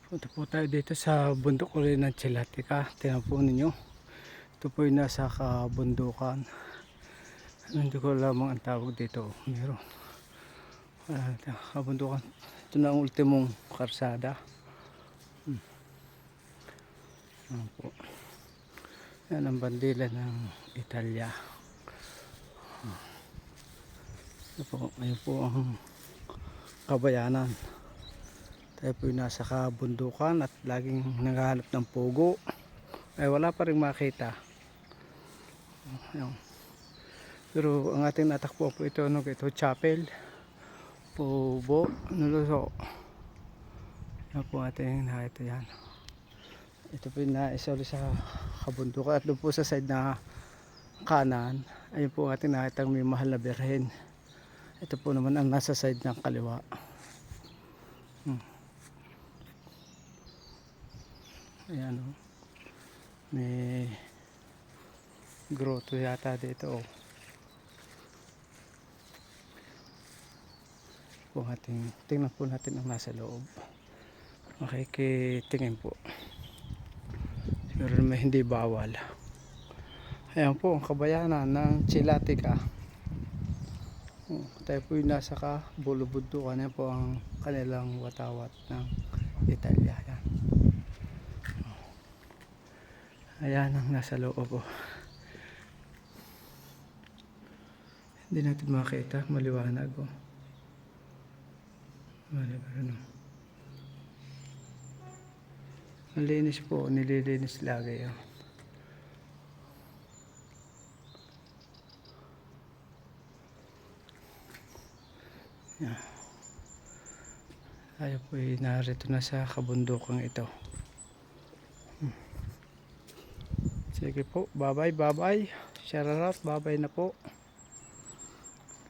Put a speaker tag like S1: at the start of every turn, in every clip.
S1: Punta po tayo dito sa bundok ulit ng Chilatica. Tingnan po ninyo. Ito po yung nasa kabundukan. Hindi ko lamang ang tawag dito. Meron. Kabundukan. Ito na ang ultimong karsada. Ayan po. Yan ang bandila ng Italia. Ito po. Ngayon po ang kabayanan. Tayo po yung nasa kabundukan at laging naghahanap ng pugo. Ay wala pa rin makita. Ayan. Pero ang ating natakpo po ito, ito chapel. Pubo, Nuluso. Yan po ating nakita yan. Ito po yung naisoli sa kabundukan. At doon po sa side na kanan, ayun po ating nakita may mahal na birhen. Ito po naman ang nasa side ng kaliwa. Ayan o. May grotto yata dito o. Tingnan po natin ang nasa loob. Makikitingin po. Pero may hindi bawal. Ayan po ang kabayanan ng Chilatica. Tayo po yung nasa kabulubundukan. Ayan po ang kanilang watawat ng Italia. Ayan. Ayan ang nasa loob po. Hindi natin makita, maliwanag po. Ang linis po, nililinis lagi yun. Yan. Tayo po ay narito na sa kabundukang ito. Sige po, bye bye. Share out, bye bye na po.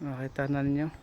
S1: Nakita na ninyo.